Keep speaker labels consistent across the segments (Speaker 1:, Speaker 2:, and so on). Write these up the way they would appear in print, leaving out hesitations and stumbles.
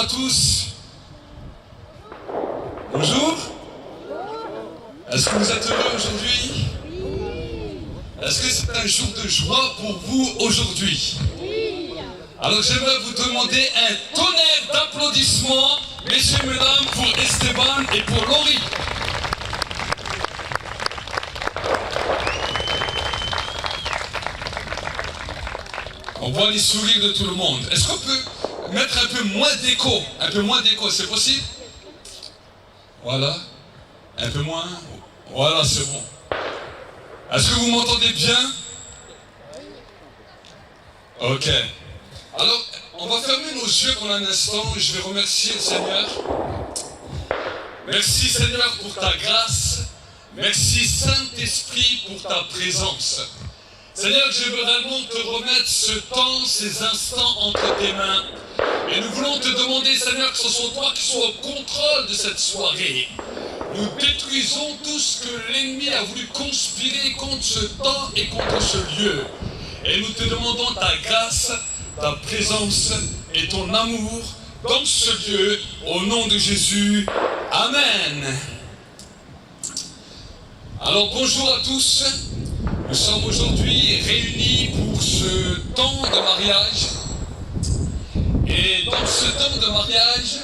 Speaker 1: tous. Bonjour. Est-ce que vous êtes heureux aujourd'hui? Est-ce que c'est un jour de joie pour vous aujourd'hui? Alors j'aimerais vous demander un tonnerre d'applaudissements, messieurs et mesdames, pour Esteban et pour Laurie. On voit les sourires de tout le monde. Est-ce qu'on peut mettre un peu moins d'écho? Un peu moins d'écho, c'est possible? Voilà. Un peu moins. Voilà, c'est bon. Est-ce que vous m'entendez bien? Ok. Alors, on va fermer nos yeux pendant un instant. Je vais remercier le Seigneur. Merci Seigneur pour ta grâce. Merci Saint-Esprit pour ta présence. Seigneur, je veux réellement te remettre ce temps, ces instants entre tes mains. Et nous voulons te demander, Seigneur, que ce soit toi qui sois au contrôle de cette soirée. Nous détruisons tout ce que l'ennemi a voulu conspirer contre ce temps et contre ce lieu. Et nous te demandons ta grâce, ta présence et ton amour dans ce lieu, au nom de Jésus. Amen. Alors bonjour à tous. Nous sommes aujourd'hui réunis pour ce temps de mariage. Et dans ce temps de mariage,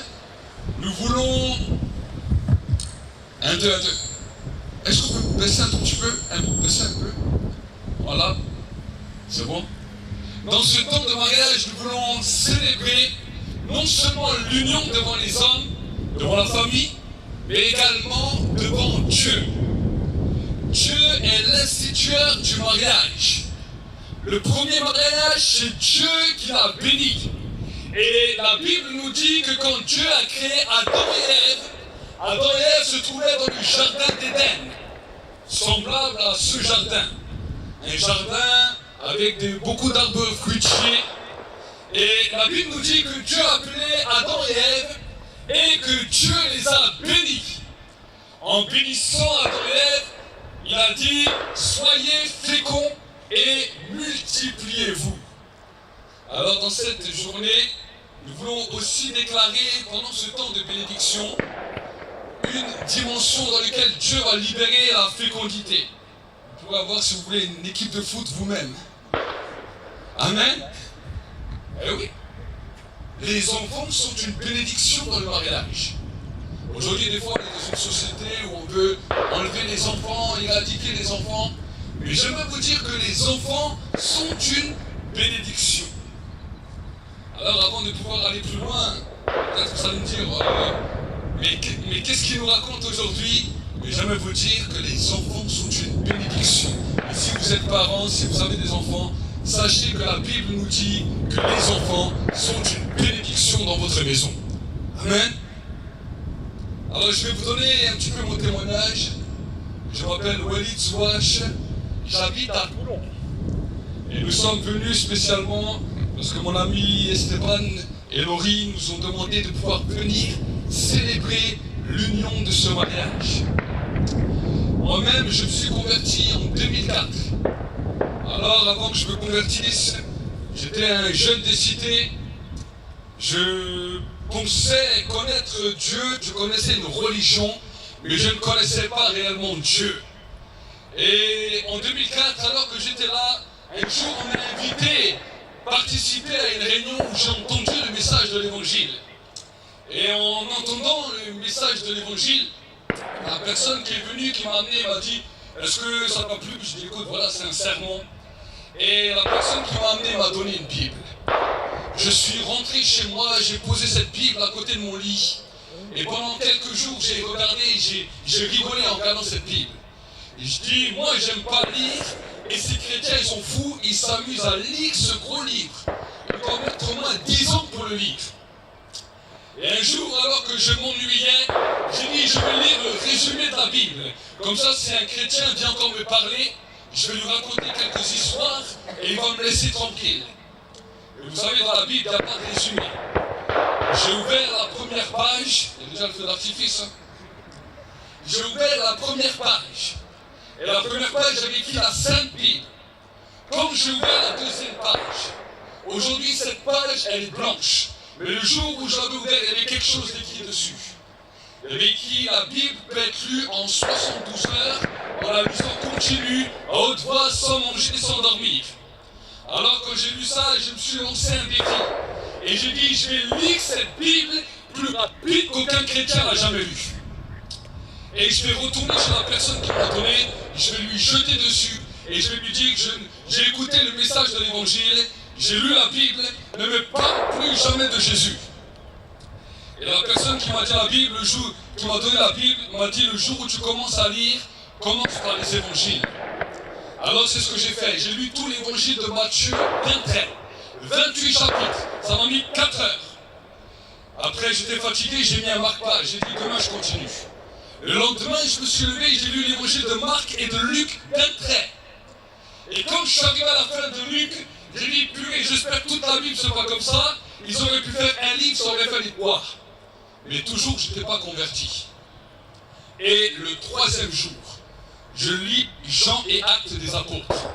Speaker 1: nous voulons... 1, 2, 1, 2. Est-ce qu'on peut baisser un tout petit peu? Baisser un peu. Voilà. C'est bon? Dans ce temps de mariage, nous voulons célébrer non seulement l'union devant les hommes, devant la famille, mais également devant Dieu. Dieu est l'instituteur du mariage. Le premier mariage, c'est Dieu qui l'a béni. Et la Bible nous dit que quand Dieu a créé Adam et Ève se trouvaient dans le jardin d'Éden, semblable à ce jardin. Un jardin avec beaucoup d'arbres fruitiers. Et la Bible nous dit que Dieu a appelé Adam et Ève et que Dieu les a bénis. En bénissant Adam et Ève, il a dit, soyez féconds et multipliez-vous. Alors dans cette journée, nous voulons aussi déclarer pendant ce temps de bénédiction une dimension dans laquelle Dieu va libérer la fécondité. Vous pourrez avoir, si vous voulez, une équipe de foot vous-même. Amen. Eh oui. Les enfants sont une bénédiction dans le mariage. Aujourd'hui, des fois, on est dans une société où on veut enlever les enfants, éradiquer les enfants. Mais j'aimerais vous dire que les enfants sont une bénédiction. Alors, avant de pouvoir aller plus loin, peut-être que ça va me dire, mais qu'est-ce qu'il nous raconte aujourd'hui? Mais j'aimerais vous dire que les enfants sont une bénédiction. Et si vous êtes parents, si vous avez des enfants, sachez que la Bible nous dit que les enfants sont une bénédiction dans votre maison. Amen. Alors je vais vous donner un petit peu mon témoignage. Je m'appelle Walid Zouache, j'habite à Toulon. Et nous sommes venus spécialement parce que mon ami Esteban et Laurie nous ont demandé de pouvoir venir célébrer l'union de ce mariage. Moi-même, je me suis converti en 2004. Alors avant que je me convertisse, j'étais un jeune des cités. Je pensais connaître Dieu, je connaissais une religion, mais je ne connaissais pas réellement Dieu. Et en 2004, alors que j'étais là, un jour on m'a invité à participer à une réunion où j'ai entendu le message de l'évangile. Et en entendant le message de l'évangile, la personne qui est venue, qui m'a amené, m'a dit, est-ce que ça t'a plu? Je dis, écoute, voilà, c'est un sermon. Et la personne qui m'a amené m'a donné une Bible. Je suis rentré chez moi, j'ai posé cette Bible à côté de mon lit. Et pendant quelques jours, j'ai regardé, j'ai rigolé en regardant cette Bible. Et je dis, moi, j'aime pas lire. Et ces chrétiens, ils sont fous, ils s'amusent à lire ce gros livre. Ils doivent mettre au moins 10 ans pour le lire. Et un jour, alors que je m'ennuyais, j'ai dit, je vais lire le résumé de la Bible. Comme ça, si un chrétien vient encore me parler, je vais lui raconter quelques histoires et il va me laisser tranquille. Et vous savez, dans la Bible, il n'y a pas de résumé. J'ai ouvert la première page, il y a déjà le feu d'artifice. J'ai ouvert la première page. Et la première page, j'avais écrit la Sainte Bible. Quand j'ai ouvert la deuxième page, aujourd'hui, cette page, elle est blanche. Mais le jour où je l'avais ouvert, il y avait quelque chose d'écrit dessus. Il y avait écrit: la Bible peut être lue en 72 heures, en la lisant continue, à haute voix, sans manger et sans dormir. Alors quand j'ai lu ça, je me suis lancé un défi. Et j'ai dit: je vais lire cette Bible plus rapide qu'aucun chrétien n'a jamais lu. Et je vais retourner chez la personne qui m'a donné, je vais lui jeter dessus, et je vais lui dire que j'ai écouté le message de l'évangile, j'ai lu la Bible, ne me parle plus jamais de Jésus. Et la personne qui m'a dit la Bible, qui m'a donné la Bible, m'a dit: le jour où tu commences à lire, commence par les évangiles. Alors c'est ce que j'ai fait, j'ai lu tout l'évangile de Matthieu d'un trait, 28 chapitres, ça m'a mis 4 heures. Après j'étais fatigué, j'ai mis un marque-page, j'ai dit: demain je continue. Le lendemain, je me suis levé et j'ai lu l'évangile de Marc et de Luc d'un trait. Et quand je suis arrivé à la fin de Luc, j'ai dit: purée, j'espère que toute la Bible ne soit pas comme ça. Ils auraient pu faire un livre, ça aurait fallu boire. Mais toujours, je n'étais pas converti. Et le 3e jour, je lis Jean et Actes des Apôtres.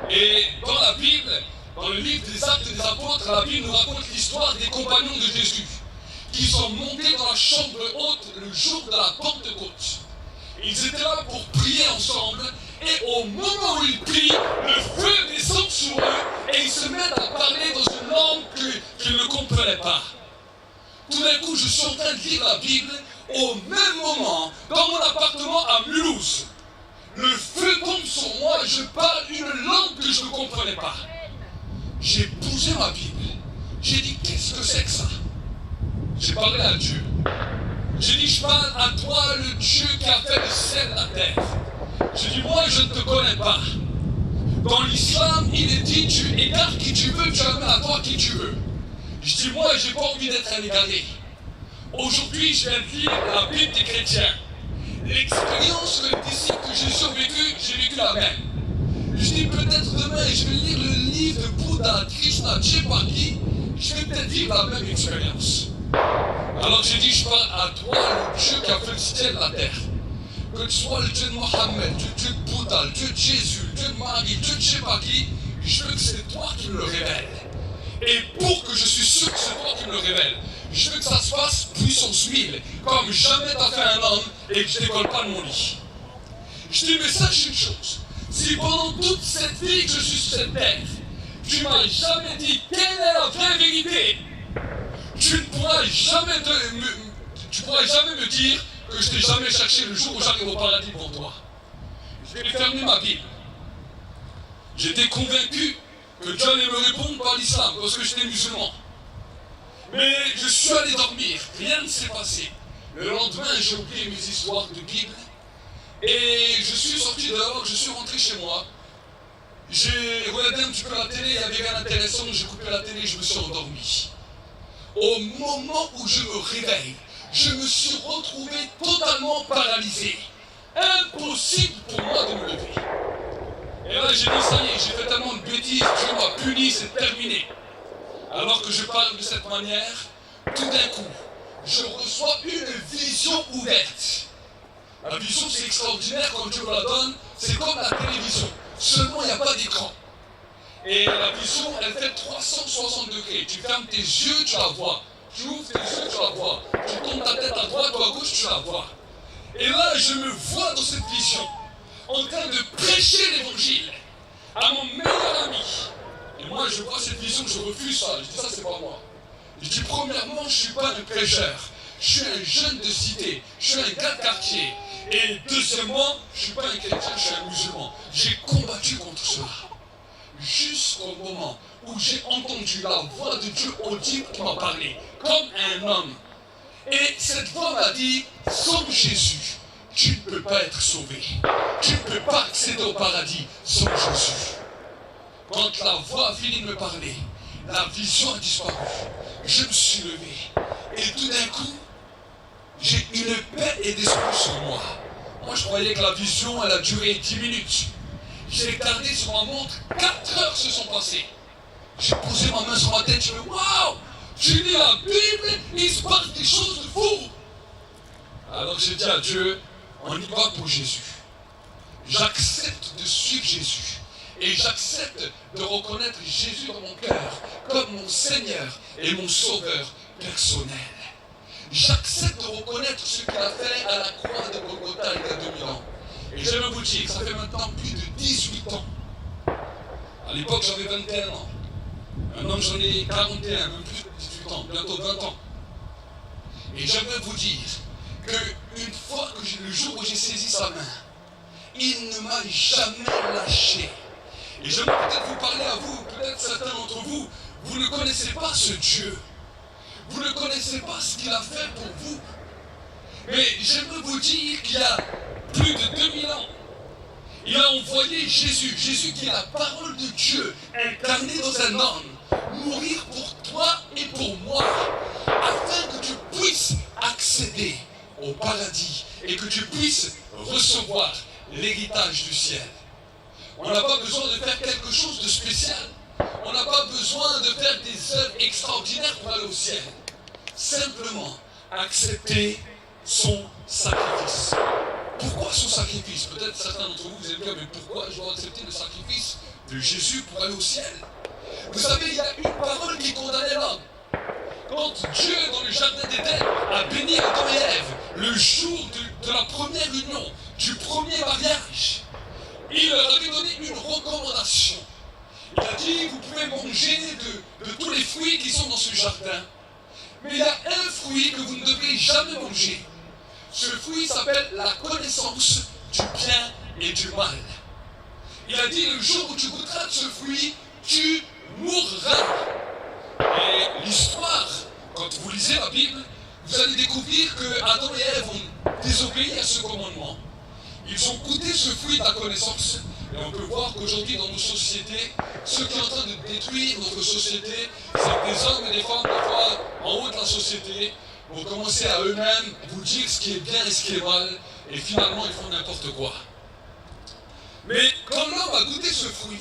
Speaker 1: Et dans la Bible, dans le livre des Actes des Apôtres, la Bible nous raconte l'histoire des compagnons de Jésus, qui sont montés dans la chambre haute le jour de la Pentecôte. Ils étaient là pour prier ensemble, et au moment où ils prient, le feu descend sur eux, et ils se mettent à parler dans une langue qu'ils ne comprenaient pas. Tout d'un coup, je suis en train de lire la Bible, au même moment, dans mon appartement à Mulhouse. Le feu tombe sur moi, et je parle une langue que je ne comprenais pas. J'ai bougé ma Bible, j'ai dit: qu'est-ce que c'est que ça? J'ai parlé à Dieu. J'ai dit: je parle à toi, le Dieu qui a fait le ciel et la terre. J'ai dit: moi, je ne te connais pas. Dans l'islam, il est dit: tu égares qui tu veux, tu amènes à toi qui tu veux. Je dis: moi, je n'ai pas envie d'être un égaré. Aujourd'hui, je viens de lire la Bible des chrétiens. L'expérience que les disciples que Jésus a vécu, j'ai vécu la même. Je dis: peut-être demain, je vais lire le livre de Bouddha, Krishna, je ne sais pas qui. Je vais peut-être vivre la même expérience. Alors j'ai dit: je parle à toi, le Dieu qui a fait le ciel et la terre. Que tu sois le Dieu de Mohammed, le Dieu de Bouddha, le Dieu de Jésus, le Dieu de Marie, le Dieu de je sais pas qui, je veux que c'est toi qui me le révèles. Et pour que je suis sûr que c'est toi qui me le révèles, je veux que ça se passe puissance 1000, comme jamais t'as fait un homme et que je décolle pas de mon lit. Je dis: mais sache une chose, si pendant toute cette vie que je suis sur cette terre, tu m'as jamais dit quelle est la vraie vérité, tu ne pourras jamais me dire que je t'ai jamais cherché le jour où j'arrive au paradis devant toi. Je vais fermer ma Bible. J'étais convaincu que Dieu allait me répondre par l'islam parce que j'étais musulman. Mais je suis allé dormir, rien ne s'est passé. Le lendemain, j'ai oublié mes histoires de Bible et je suis sorti dehors, je suis rentré chez moi. J'ai regardé un petit peu la télé, il n'y avait rien d'intéressant, j'ai coupé la télé et je me suis endormi. Au moment où je me réveille, je me suis retrouvé totalement paralysé. Impossible pour moi de me lever. Et là j'ai dit: ça y est, j'ai fait tellement de bêtises, Dieu m'a puni, c'est terminé. Alors que je parle de cette manière, tout d'un coup, je reçois une vision ouverte. La vision, c'est extraordinaire quand Dieu me la donne, c'est comme la télévision. Seulement, il n'y a pas d'écran. Et la vision, elle fait 360 degrés. Tu fermes tes yeux, tu la vois. Tu ouvres tes yeux, tu la vois. Tu tournes ta tête à droite ou à gauche, tu la vois. Et là, je me vois dans cette vision, en train de prêcher l'évangile à mon meilleur ami. Et moi, je vois cette vision, je refuse ça. Je dis: ça, c'est pas moi. Je dis: premièrement, je ne suis pas un prêcheur. Je suis un jeune de cité. Je suis un gars de quartier. Et deuxièmement, je ne suis pas un chrétien, je suis un musulman. J'ai combattu contre cela. Jusqu'au moment où j'ai entendu la voix de Dieu audible qui m'a parlé, comme un homme. Et cette voix m'a dit: sans Jésus, tu ne peux pas être sauvé. Tu ne peux pas accéder au paradis sans Jésus. Quand la voix a fini de me parler, la vision a disparu. Je me suis levé. Et tout d'un coup, j'ai une paix et d'esprit sur moi. Moi, je croyais que la vision, elle a duré 10 minutes. J'ai regardé sur ma montre, 4 heures se sont passées. J'ai posé ma main sur ma tête, je me dis: waouh, tu lis la Bible, il se passe des choses de fou. Alors j'ai dit à Dieu: on y va pour Jésus. J'accepte de suivre Jésus. et j'accepte de reconnaître Jésus dans mon cœur comme mon Seigneur et mon Sauveur personnel. J'accepte de reconnaître ce qu'il a fait à la croix de Golgotha il y a 2000 ans. Et je vais vous dire que ça fait maintenant plus de 18 ans. À l'époque, j'avais 21 ans. Maintenant, j'en ai 41, même plus de 18 ans, bientôt 20 ans. Et je vais vous dire qu'une fois que le jour où j'ai saisi sa main, il ne m'a jamais lâché. Et je vais peut-être vous parler à vous, peut-être certains d'entre vous, vous ne connaissez pas ce Dieu. Vous ne connaissez pas ce qu'il a fait pour vous. Mais j'aimerais vous dire qu'il y a plus de 2000 ans, il a envoyé Jésus, Jésus qui est la parole de Dieu, incarné dans un homme, mourir pour toi et pour moi, afin que tu puisses accéder au paradis et que tu puisses recevoir l'héritage du ciel. On n'a pas besoin de faire quelque chose de spécial. On n'a pas besoin de faire des œuvres extraordinaires pour aller au ciel. Simplement accepter son sacrifice. Pourquoi son sacrifice? Peut-être certains d'entre vous, vous allez dire, mais pourquoi je dois accepter le sacrifice de Jésus pour aller au ciel? Vous savez, il y a une parole qui condamnait l'homme. Quand Dieu, dans le jardin d'Éden, a béni Adam et Ève, le jour de la première union, du premier mariage, il leur avait donné une recommandation. Il a dit, vous pouvez manger de tous les fruits qui sont dans ce jardin. Mais il y a un fruit que vous ne devez jamais manger. Ce fruit s'appelle la connaissance du bien et du mal. Il a dit, le jour où tu goûteras de ce fruit, tu mourras. Et l'histoire, quand vous lisez la Bible, vous allez découvrir que Adam et Ève ont désobéi à ce commandement. Ils ont goûté ce fruit de la connaissance. Et on peut voir qu'aujourd'hui, dans nos sociétés, ce qui est en train de détruire notre société, c'est que des hommes et des femmes, des fois, en haut de la société, vont commencer à eux-mêmes vous dire ce qui est bien et ce qui est mal, et finalement, ils font n'importe quoi. Mais quand l'homme a goûté ce fruit,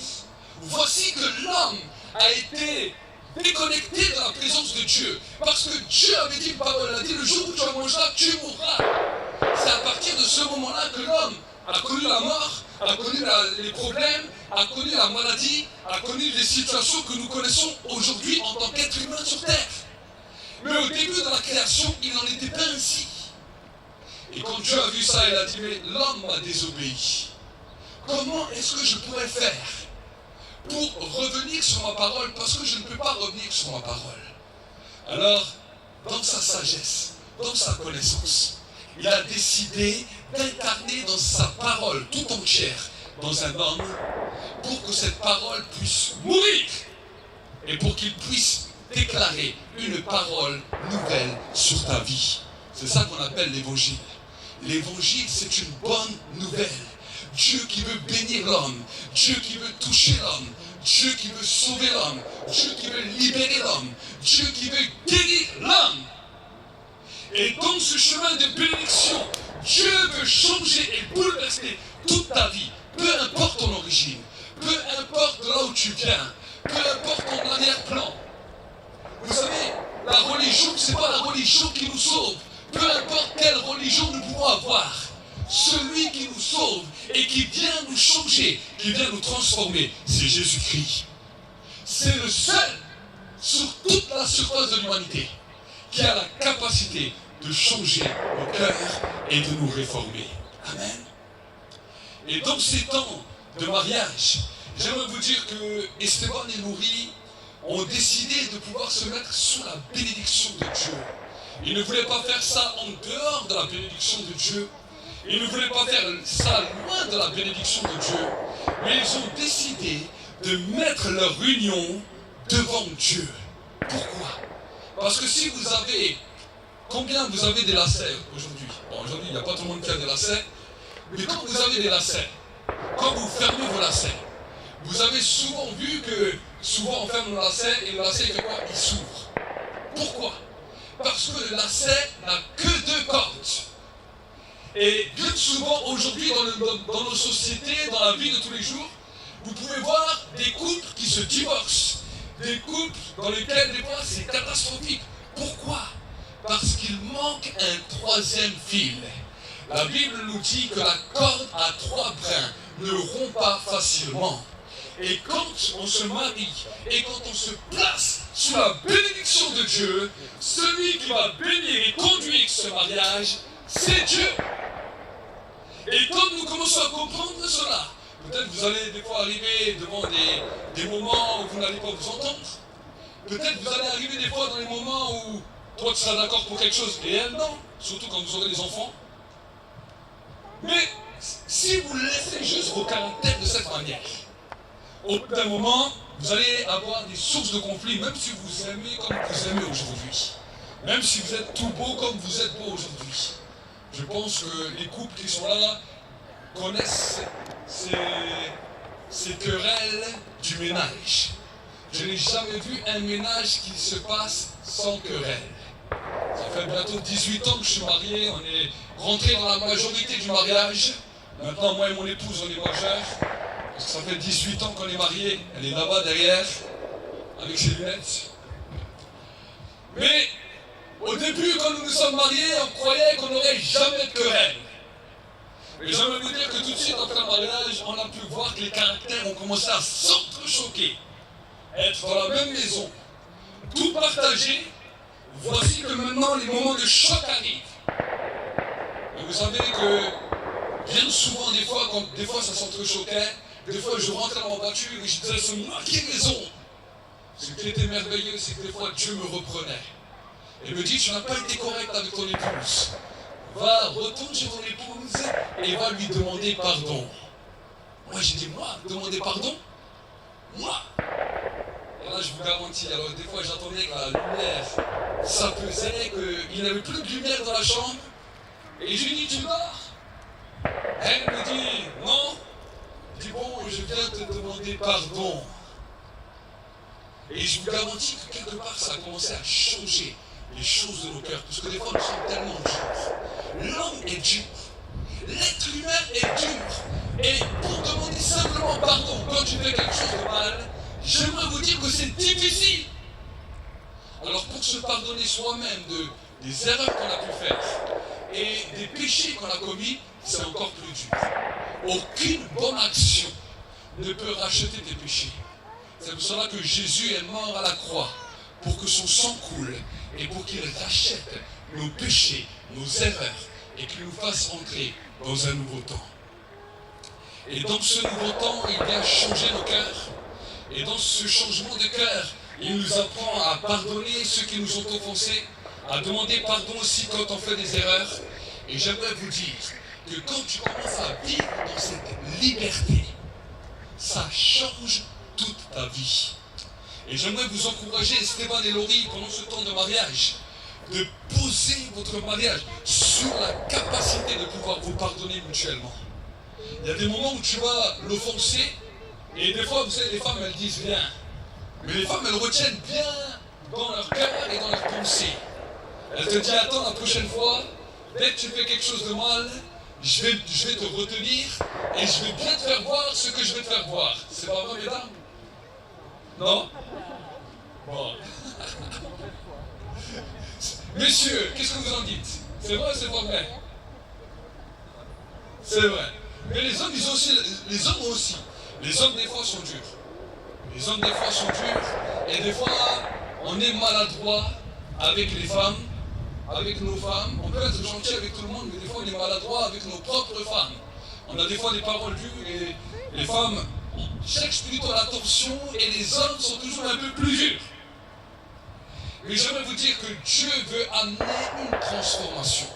Speaker 1: voici que l'homme a été déconnecté de la présence de Dieu. Parce que Dieu avait dit une parole, il a dit, le jour où tu en mangeras, tu mourras. C'est à partir de ce moment-là que l'homme a connu la mort, a connu les problèmes, a connu la maladie, a connu les situations que nous connaissons aujourd'hui en tant qu'être humain sur terre. Mais au début de la création, il n'en était pas ainsi. Et quand Dieu a vu ça, il a dit, mais l'homme m'a désobéi. Comment est-ce que je pourrais faire pour revenir sur ma parole? Parce que je ne peux pas revenir sur ma parole. Alors, dans sa sagesse, dans sa connaissance, il a décidé d'incarner dans sa parole tout entière dans un homme pour que cette parole puisse mourir et pour qu'il puisse déclarer une parole nouvelle sur ta vie. C'est ça qu'on appelle l'évangile. L'évangile, c'est une bonne nouvelle. Dieu qui veut bénir l'homme, Dieu qui veut toucher l'homme, Dieu qui veut sauver l'homme, Dieu qui veut libérer l'homme, Dieu qui veut guérir l'homme. Et dans ce chemin de bénédiction, Dieu veut changer et bouleverser toute ta vie, peu importe ton origine, peu importe là où tu viens, peu importe ton arrière-plan. Vous savez, la religion, ce n'est pas la religion qui nous sauve. Peu importe quelle religion nous pouvons avoir, celui qui nous sauve et qui vient nous changer, qui vient nous transformer, c'est Jésus-Christ. C'est le seul sur toute la surface de l'humanité qui a la capacité de changer nos cœurs et de nous réformer. Amen. Et dans ces temps de mariage, j'aimerais vous dire que Esteban et Nouri ont décidé de pouvoir se mettre sous la bénédiction de Dieu. Ils ne voulaient pas faire ça en dehors de la bénédiction de Dieu. Ils ne voulaient pas faire ça loin de la bénédiction de Dieu. Mais ils ont décidé de mettre leur union devant Dieu. Pourquoi? Parce que si vous avez... Combien vous avez des lacets aujourd'hui? Bon, aujourd'hui, il n'y a pas tout le monde qui a des lacets. Mais quand vous avez des lacets, quand vous fermez vos lacets, vous avez souvent vu que souvent on ferme le lacet et le lacet il fait quoi? Il s'ouvre. Pourquoi? Parce que le lacet n'a que 2 cordes. Et bien souvent aujourd'hui dans nos sociétés, dans la vie de tous les jours, vous pouvez voir des couples qui se divorcent. Des couples dans lesquels des fois c'est catastrophique. Pourquoi? Parce qu'il manque un 3e fil. La Bible nous dit que la corde à 3 brins ne rompt pas facilement. Et quand on se marie, et quand on se place sous la bénédiction de Dieu, celui qui va bénir et conduire ce mariage, c'est Dieu. Et quand nous commençons à comprendre cela, peut-être vous allez des fois arriver devant des moments où vous n'allez pas vous entendre. Peut-être vous allez arriver des fois dans les moments où toi tu seras d'accord pour quelque chose et elle non, surtout quand vous aurez des enfants. Mais si vous laissez juste vos caractères de cette manière, au bout d'un moment, vous allez avoir des sources de conflit, même si vous aimez comme vous aimez aujourd'hui. Même si vous êtes tout beau comme vous êtes beau aujourd'hui. Je pense que les couples qui sont là connaissent ces querelles du ménage. Je n'ai jamais vu un ménage qui se passe sans querelle. Ça fait bientôt 18 ans que je suis marié, on est rentré dans la majorité du mariage. Maintenant, moi et mon épouse, on est majeurs. Parce que ça fait 18 ans qu'on est mariés. Elle est là-bas derrière, avec ses lunettes. Mais au début, quand nous nous sommes mariés, on croyait qu'on n'aurait jamais de querelle. Mais j'aimerais vous dire que tout de suite après le mariage, on a pu voir que les caractères ont commencé à s'entrechoquer. Être dans la même maison, tout partager. Voici que maintenant les moments de choc arrivent. Et vous savez que bien souvent, des fois ça s'entrechoquait, des fois je rentrais dans ma voiture et je disais, c'est moi qui ai raison. Ce qui était merveilleux, c'est que des fois Dieu me reprenait. Et me dit, tu n'as pas été correct avec ton épouse. Va, retourne chez ton épouse et va lui demander pardon. Moi j'ai dit, moi, demander pardon? Moi? Et là je vous garantis, alors des fois j'attendais que la lumière s'apaisait, qu'il n'y avait plus de lumière dans la chambre. Et je lui dis, tu dors? Elle me dit, non. Je dis, bon, je viens te demander pardon. Et je vous garantis que quelque part ça a commencé à changer les choses de nos cœurs. Parce que des fois nous sommes tellement durs. L'homme est dur. L'être humain est dur. Et pour demander simplement pardon quand tu fais quelque chose de mal, j'aimerais vous dire que c'est difficile. Alors pour se pardonner soi-même des erreurs qu'on a pu faire et des péchés qu'on a commis, c'est encore plus dur. Aucune bonne action ne peut racheter tes péchés. C'est pour cela que Jésus est mort à la croix, pour que son sang coule et pour qu'il rachète nos péchés, nos erreurs et qu'il nous fasse entrer dans un nouveau temps. Et dans ce nouveau temps, il vient changer nos cœurs. Et dans ce changement de cœur, il nous apprend à pardonner ceux qui nous ont offensés, à demander pardon aussi quand on fait des erreurs. Et j'aimerais vous dire que quand tu commences à vivre dans cette liberté, ça change toute ta vie. Et j'aimerais vous encourager, Stéphane et Laurie, pendant ce temps de mariage, de poser votre mariage sur la capacité de pouvoir vous pardonner mutuellement. Il y a des moments où tu vas l'offenser, et des fois, vous savez, les femmes, elles disent rien. Mais les femmes, elles retiennent bien dans leur cœur et dans leur pensée. Elles te disent, attends, la prochaine fois, dès que tu fais quelque chose de mal, je vais te retenir et je vais bien te faire voir ce que je vais te faire voir. C'est pas vrai, mesdames? Non? Bon. Messieurs, qu'est-ce que vous en dites? C'est vrai ou c'est pas vrai? C'est vrai. Mais les hommes, ils ont aussi, les hommes aussi. Les hommes, des fois, sont durs. Les hommes, des fois, sont durs. Et des fois, on est maladroit avec les femmes, avec nos femmes. On peut être gentil avec tout le monde, mais des fois, on est maladroit avec nos propres femmes. On a des fois des paroles dures et les femmes cherchent plutôt l'attention et les hommes sont toujours un peu plus durs. Mais j'aimerais vous dire que Dieu veut amener une transformation.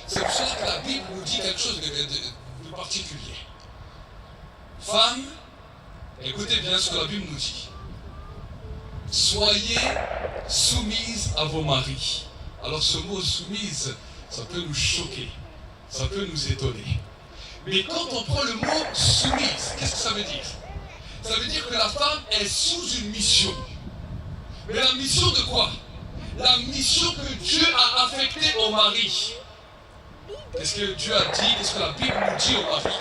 Speaker 1: C'est pour cela que la Bible nous dit quelque chose de particulier. Femmes, écoutez bien ce que la Bible nous dit. Soyez soumises à vos maris. Alors ce mot soumise, ça peut nous choquer, ça peut nous étonner. Mais quand on prend le mot soumise, qu'est-ce que ça veut dire? Ça veut dire que la femme est sous une mission. Mais la mission de quoi? La mission que Dieu a affectée au mari. Qu'est-ce que Dieu a dit? Qu'est-ce que la Bible nous dit au mari?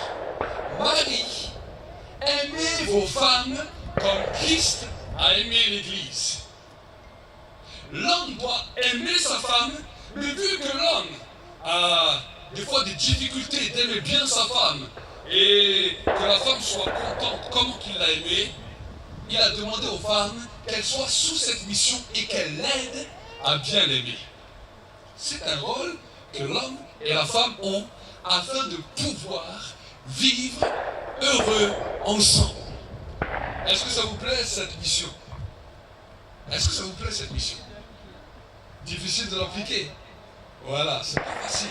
Speaker 1: Marie, aimez vos femmes comme Christ a aimé l'Église. L'homme doit aimer sa femme, mais vu que l'homme a des fois des difficultés d'aimer bien sa femme et que la femme soit contente comme qu'il l'a aimé, il a demandé aux femmes qu'elles soient sous cette mission et qu'elles l'aident à bien l'aimer. C'est un rôle que l'homme et la femme ont afin de pouvoir vivre heureux ensemble. Est-ce que ça vous plaît cette mission? Est-ce que ça vous plaît cette mission? Difficile de l'appliquer. Voilà, c'est pas facile.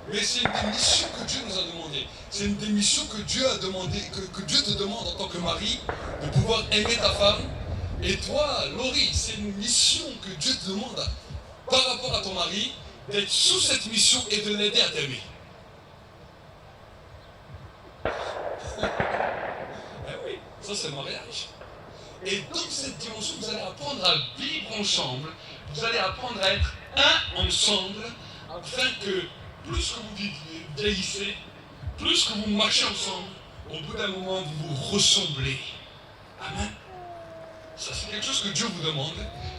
Speaker 1: Mais c'est une des missions que Dieu nous a demandé. C'est une des missions que Dieu a demandé, que Dieu te demande en tant que mari, de pouvoir aimer ta femme. Et toi, Laurie, c'est une mission que Dieu te demande par rapport à ton mari, d'être sous cette mission et de l'aider à t'aimer. Eh oui, ça c'est le mariage. Et dans cette dimension, vous allez apprendre à vivre ensemble, vous allez apprendre à être un ensemble, afin que plus que vous vieillissez, plus que vous marchez ensemble, au bout d'un moment, vous vous ressemblez. Amen. Ça, c'est quelque chose que Dieu vous demande.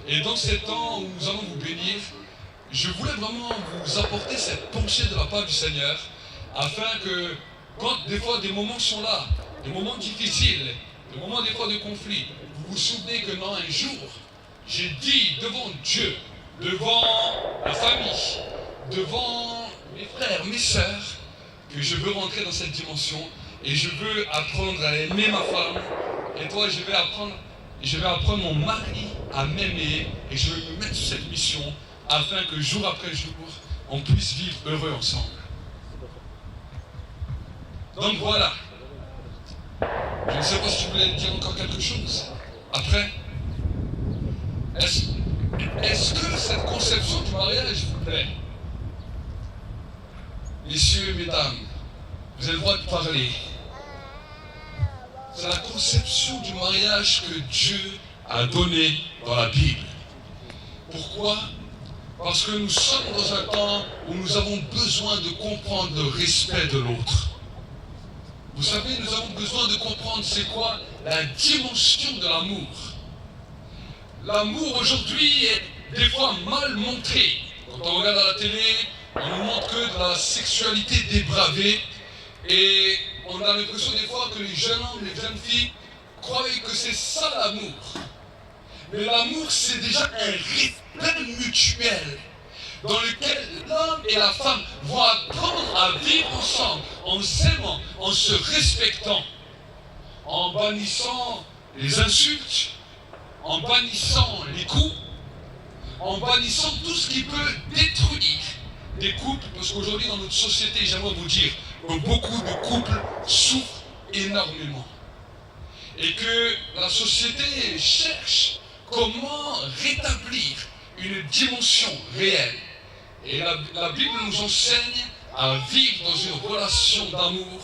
Speaker 1: Et dans ces temps où nous allons vous bénir, je voulais vraiment vous apporter cette pensée de la part du Seigneur, afin que, quand des fois des moments sont là, des moments difficiles, des moments des fois de conflit, vous vous souvenez que non, un jour, j'ai dit devant Dieu, devant la famille, devant mes frères, mes sœurs, que je veux rentrer dans cette dimension et je veux apprendre à aimer ma femme. Et toi, je vais apprendre mon mari à m'aimer et je vais me mettre sur cette mission afin que jour après jour, on puisse vivre heureux ensemble. Donc voilà. Je ne sais pas si tu voulais dire encore quelque chose après. Est-ce que cette conception du mariage vous plaît? Messieurs, mesdames, vous avez le droit de parler. C'est la conception du mariage que Dieu a donnée dans la Bible. Pourquoi? Parce que nous sommes dans un temps où nous avons besoin de comprendre le respect de l'autre. Vous savez, nous avons besoin de comprendre c'est quoi la dimension de l'amour. L'amour aujourd'hui est des fois mal montré. Quand on regarde à la télé, on nous montre que de la sexualité dépravée et on a l'impression des fois que les jeunes hommes, les jeunes filles croient que c'est ça l'amour. Mais l'amour, c'est déjà un respect mutuel dans lequel l'homme et la femme vont apprendre à vivre ensemble, en s'aimant, en se respectant, en bannissant les insultes, en bannissant les coups, en bannissant tout ce qui peut détruire des couples, parce qu'aujourd'hui dans notre société, j'aimerais vous dire que beaucoup de couples souffrent énormément. Et que la société cherche comment rétablir une dimension réelle. Et la Bible nous enseigne à vivre dans une relation d'amour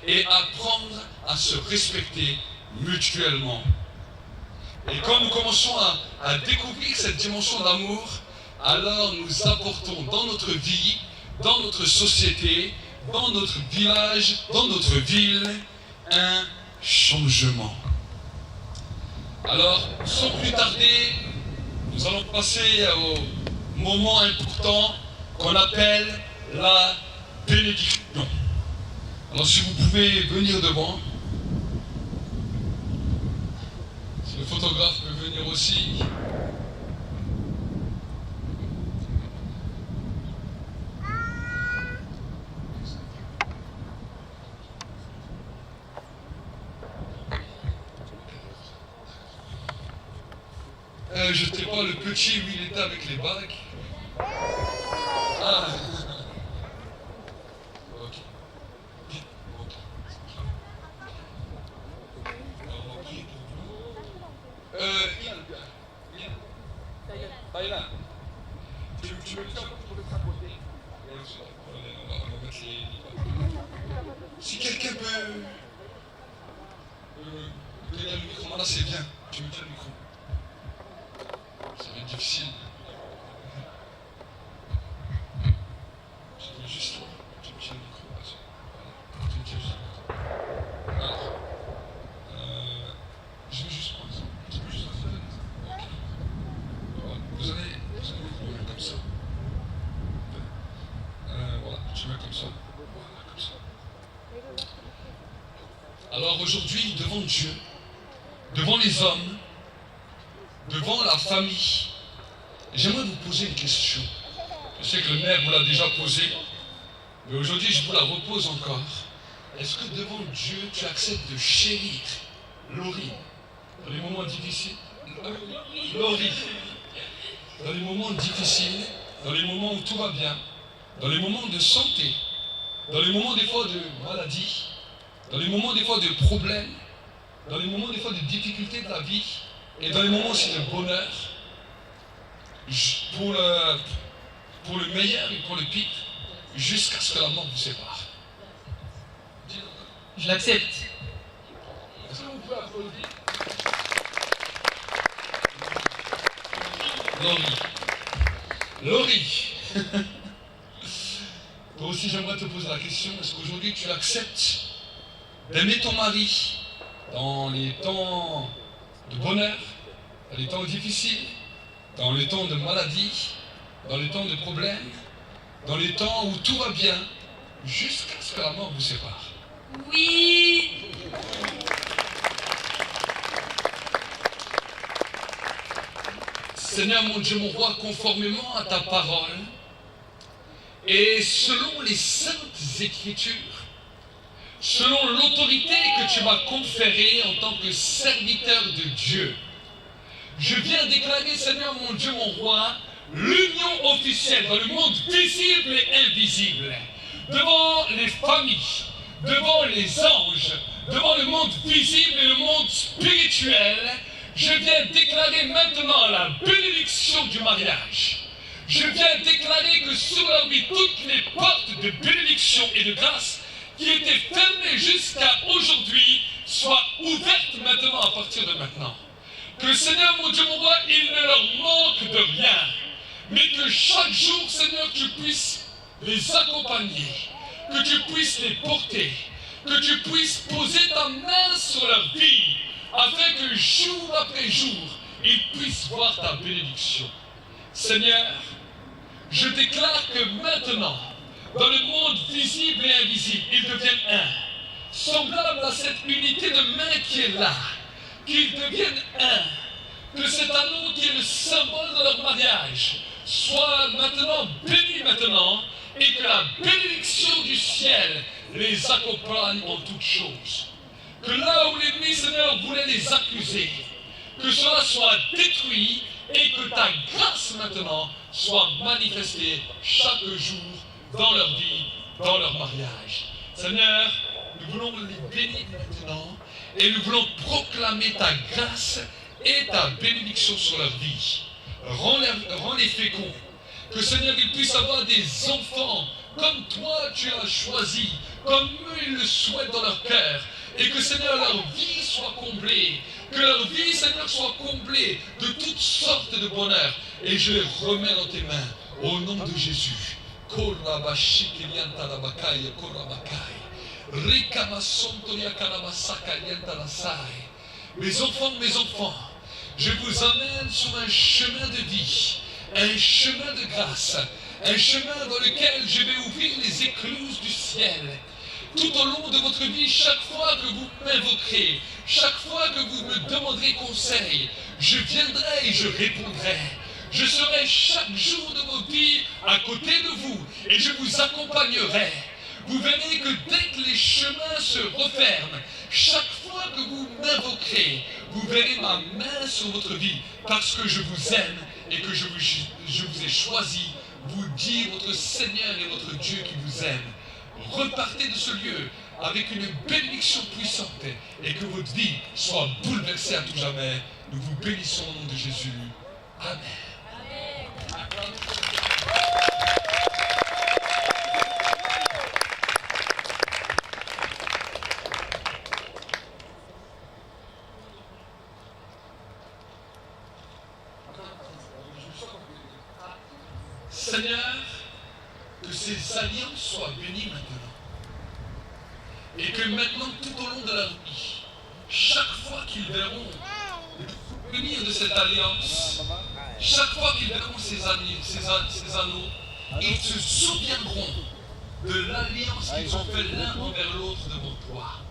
Speaker 1: et apprendre à se respecter mutuellement. Et quand nous commençons à découvrir cette dimension d'amour, alors nous apportons dans notre vie, dans notre société, dans notre village, dans notre ville, un changement. Alors, sans plus tarder, nous allons passer au moment important qu'on appelle la bénédiction. Alors si vous pouvez venir devant, si le photographe peut venir aussi. Je ne sais pas le petit où il était avec les bagues. Ah. Ok. Ok. Alors, on va prier pour vous. Taïla. Tu me tiens pour être à côté. On va mettre les bagues. Si quelqu'un peut tenir le micro, là c'est bien. Tu me tiens le micro. Ça va être difficile. Je veux juste. Tu me tiens le micro. Voilà. Tu me tiens juste le micro. Alors. Je veux juste prendre ça. Tu peux juste faire. Ok. Voilà. Vous allez vous mettre comme ça. Voilà. Tu mets comme ça. Voilà, comme ça. Alors aujourd'hui, devant Dieu, devant les hommes, devant la famille. J'aimerais vous poser une question. Je sais que le maire vous l'a déjà posée, mais aujourd'hui je vous la repose encore. Est-ce que devant Dieu, tu acceptes de chérir Laurie dans les moments difficiles? Laurie, dans les moments difficiles, dans les moments où tout va bien, dans les moments de santé, dans les moments des fois de maladie, dans les moments des fois de problèmes, dans les moments des fois de difficultés de la vie, et dans les moments aussi de bonheur, pour le meilleur et pour le pire, jusqu'à ce que la mort vous sépare.
Speaker 2: Je l'accepte.
Speaker 1: Est-ce que vous pouvez applaudir? Laurie. Toi aussi, j'aimerais te poser la question, est-ce qu'aujourd'hui tu acceptes d'aimer ton mari dans les temps de bonheur, dans les temps difficiles, dans les temps de maladie, dans les temps de problèmes, dans les temps où tout va bien, jusqu'à ce que la mort vous sépare?
Speaker 2: Oui.
Speaker 1: Seigneur mon Dieu, mon roi, conformément à ta parole et selon les saintes écritures, selon l'autorité que tu m'as conférée en tant que serviteur de Dieu, je viens déclarer, Seigneur mon Dieu, mon roi, l'union officielle dans le monde visible et invisible, devant les familles, devant les anges, devant le monde visible et le monde spirituel. Je viens déclarer maintenant la bénédiction du mariage. Je viens déclarer que sur leur vie, toutes les portes de bénédiction et de grâce qui étaient fermées jusqu'à aujourd'hui soient ouvertes maintenant à partir de maintenant. Que Seigneur mon Dieu, mon roi, il ne leur manque de rien. Mais que chaque jour, Seigneur, tu puisses les accompagner, que tu puisses les porter, que tu puisses poser ta main sur leur vie, afin que jour après jour, ils puissent voir ta bénédiction. Seigneur, je déclare que maintenant, dans le monde visible et invisible, ils deviennent un, semblable à cette unité de main qui est là, qu'ils deviennent un, que cet anneau qui est le symbole de leur mariage soit maintenant béni maintenant, et que la bénédiction du ciel les accompagne en toutes choses. Que là où l'ennemi, Seigneur, voulait les accuser, que cela soit détruit et que ta grâce maintenant soit manifestée chaque jour dans leur vie, dans leur mariage. Seigneur, nous voulons les bénir maintenant et nous voulons proclamer ta grâce et ta bénédiction sur leur vie. Rends-les féconds. Que Seigneur, ils puissent avoir des enfants comme toi tu as choisi, comme eux ils le souhaitent dans leur cœur. Et que Seigneur, leur vie soit comblée. Que leur vie, Seigneur, soit comblée de toutes sortes de bonheur. Et je les remets dans tes mains. Au nom de Jésus. Mes enfants, je vous amène sur un chemin de vie, un chemin de grâce, un chemin dans lequel je vais ouvrir les écluses du ciel. Tout au long de votre vie, chaque fois que vous m'invoquerez, chaque fois que vous me demanderez conseil, je viendrai et je répondrai. Je serai chaque jour de vos vies à côté de vous et je vous accompagnerai. Vous verrez que dès que les chemins se referment, chaque fois que vous m'invoquerez, vous verrez ma main sur votre vie parce que je vous aime et que je vous ai choisi, vous dit votre Seigneur et votre Dieu qui vous aime. Repartez de ce lieu avec une bénédiction puissante et que votre vie soit bouleversée à tout jamais. Nous vous bénissons au nom de Jésus. Amen. Seigneur, que ces alliances soient bénies maintenant. Et que maintenant, tout au long de leur vie, chaque fois qu'ils verront le souvenir de cette alliance, chaque fois qu'ils verront ces anneaux, ils se souviendront de l'alliance qu'ils ont fait l'un envers l'autre devant toi.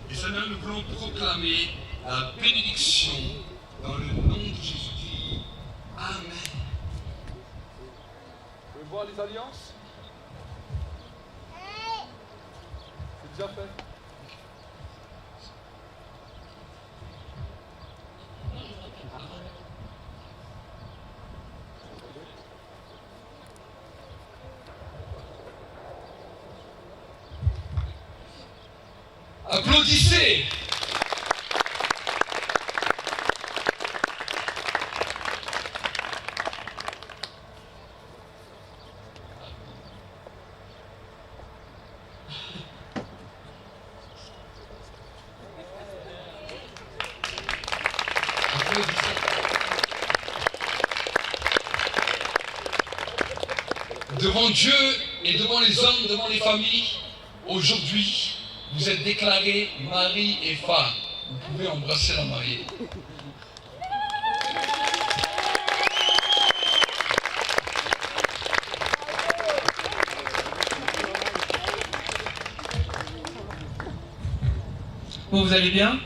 Speaker 1: Et Seigneur, nous voulons proclamer la bénédiction dans le nom de Jésus-Christ. Amen.
Speaker 3: Vous pouvez voir les alliances? C'est déjà fait.
Speaker 1: Applaudissez. Devant Dieu et devant les hommes, devant les familles, aujourd'hui, vous êtes déclarés mari et femme. Vous pouvez embrasser la mariée.
Speaker 4: Bon, vous allez bien?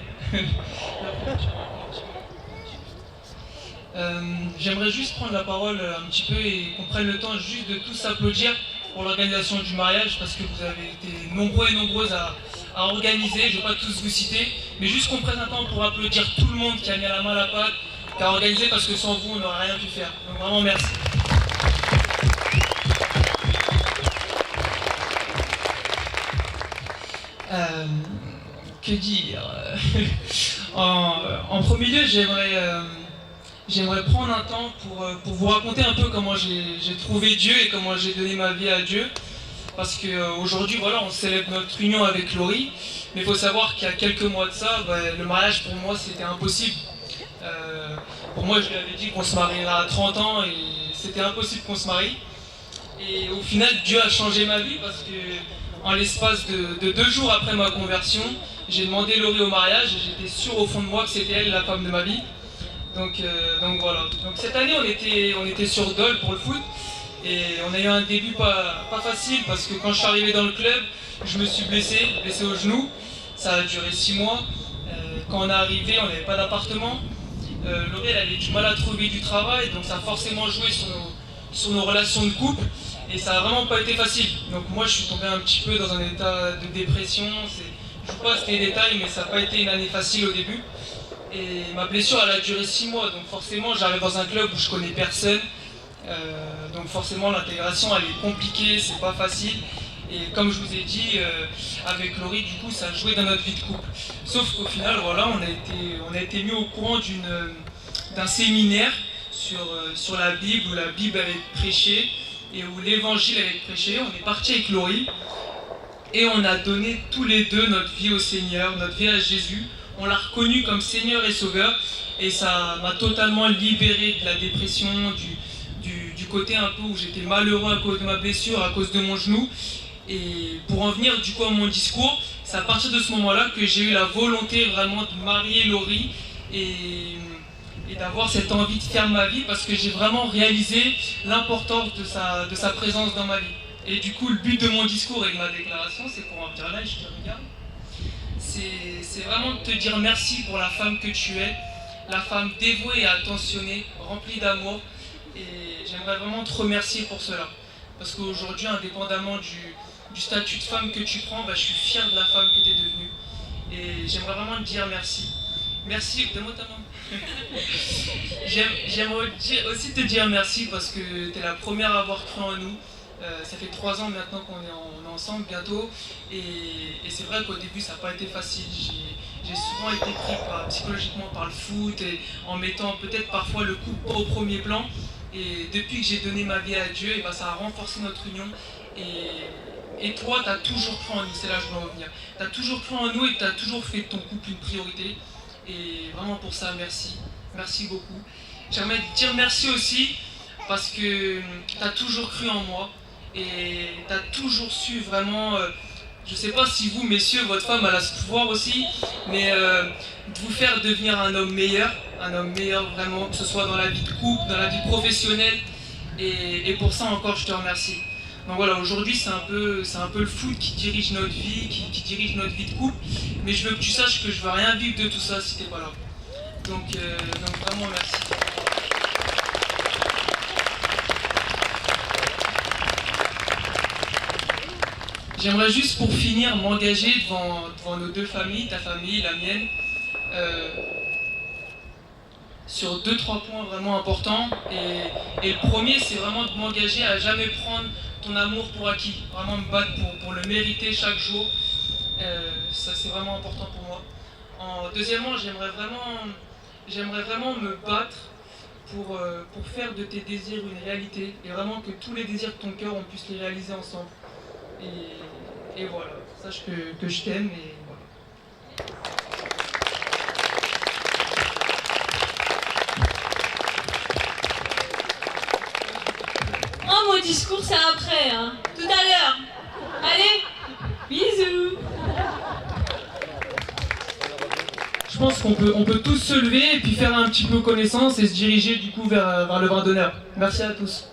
Speaker 4: J'aimerais juste prendre la parole un petit peu et qu'on prenne le temps juste de tous applaudir pour l'organisation du mariage, parce que vous avez été nombreux et nombreuses à organiser. Je ne vais pas tous vous citer, mais juste qu'on prenne un temps pour applaudir tout le monde qui a mis la main à la pâte, qui a organisé, parce que sans vous on n'aurait rien pu faire. Donc vraiment merci. Que dire? En premier lieu, j'aimerais prendre un temps pour vous raconter un peu comment j'ai trouvé Dieu et comment j'ai donné ma vie à Dieu. Parce qu'aujourd'hui, voilà, on célèbre notre union avec Laurie, mais il faut savoir qu'il y a quelques mois de ça, le mariage pour moi c'était impossible. Pour moi, je lui avais dit qu'on se mariera à 30 ans et c'était impossible qu'on se marie. Et au final, Dieu a changé ma vie parce que en l'espace de 2 jours après ma conversion, j'ai demandé Laurie au mariage et j'étais sûr au fond de moi que c'était elle la femme de ma vie. Donc voilà. Donc cette année on était sur Dole pour le foot et on a eu un début pas facile parce que quand je suis arrivé dans le club, je me suis blessé au genou. Ça a duré 6 mois. Quand on est arrivé, on n'avait pas d'appartement. Laurie elle avait du mal à trouver du travail, donc ça a forcément joué sur nos relations de couple et ça a vraiment pas été facile. Donc moi je suis tombé un petit peu dans un état de dépression. Je ne sais pas si c'était les détails, mais ça n'a pas été une année facile au début. Et ma blessure elle a duré 6 mois, donc forcément j'arrive dans un club où je connais personne. Donc forcément l'intégration elle est compliquée, c'est pas facile. Et comme je vous ai dit, avec Laurie, du coup, ça a joué dans notre vie de couple. Sauf qu'au final, voilà, on a été mis au courant d'un séminaire sur la Bible, où la Bible avait prêché et où l'évangile avait prêché. On est parti avec Laurie et on a donné tous les deux notre vie au Seigneur, notre vie à Jésus. On l'a reconnu comme Seigneur et Sauveur et ça m'a totalement libéré de la dépression, du côté un peu où j'étais malheureux à cause de ma blessure, à cause de mon genou. Et pour en venir du coup à mon discours, c'est à partir de ce moment-là que j'ai eu la volonté vraiment de marier Laurie et d'avoir cette envie de faire ma vie parce que j'ai vraiment réalisé l'importance de sa présence dans ma vie. Et du coup, le but de mon discours et de ma déclaration, c'est pour en dire là, je te regarde, c'est vraiment de te dire merci pour la femme que tu es, la femme dévouée et attentionnée, remplie d'amour. Et j'aimerais vraiment te remercier pour cela. Parce qu'aujourd'hui, indépendamment du statut de femme que tu prends, je suis fier de la femme que tu es devenue. Et j'aimerais vraiment te dire merci. Merci, donne-moi ta main. J'aimerais aussi te dire merci parce que tu es la première à avoir cru en nous. Ça fait 3 ans maintenant qu'on est ensemble bientôt. Et c'est vrai qu'au début, ça n'a pas été facile. J'ai souvent été pris psychologiquement par le foot et en mettant peut-être parfois le couple au premier plan. Et depuis que j'ai donné ma vie à Dieu, et ça a renforcé notre union. Et toi, tu as toujours cru en nous, c'est là que je veux en venir. Tu as toujours cru en nous et tu as toujours fait de ton couple une priorité. Et vraiment pour ça, merci. Merci beaucoup. J'aimerais te dire merci aussi parce que tu as toujours cru en moi. Et tu as toujours su vraiment, je sais pas si vous, messieurs, votre femme elle a ce pouvoir aussi, mais de vous faire devenir un homme meilleur vraiment, que ce soit dans la vie de couple, dans la vie professionnelle. Et pour ça encore, je te remercie. Donc voilà, aujourd'hui c'est un peu le foot qui dirige notre vie, qui dirige notre vie de couple. Mais je veux que tu saches que je veux rien vivre de tout ça si t'es pas là. Donc vraiment merci. J'aimerais juste pour finir m'engager devant nos deux familles, ta famille, la mienne, sur 2-3 points vraiment importants. Et le premier, c'est vraiment de m'engager à jamais prendre ton amour pour acquis, vraiment me battre pour le mériter chaque jour. Ça c'est vraiment important pour moi. Deuxièmement, j'aimerais vraiment me battre pour faire de tes désirs une réalité et vraiment que tous les désirs de ton cœur, on puisse les réaliser ensemble. Et voilà, sache que je t'aime et voilà.
Speaker 2: Oh, mon discours, c'est après, hein. Tout à l'heure. Allez, bisous.
Speaker 4: Je pense qu'on peut tous se lever et puis faire un petit peu connaissance et se diriger du coup vers le bras d'honneur. Merci à tous.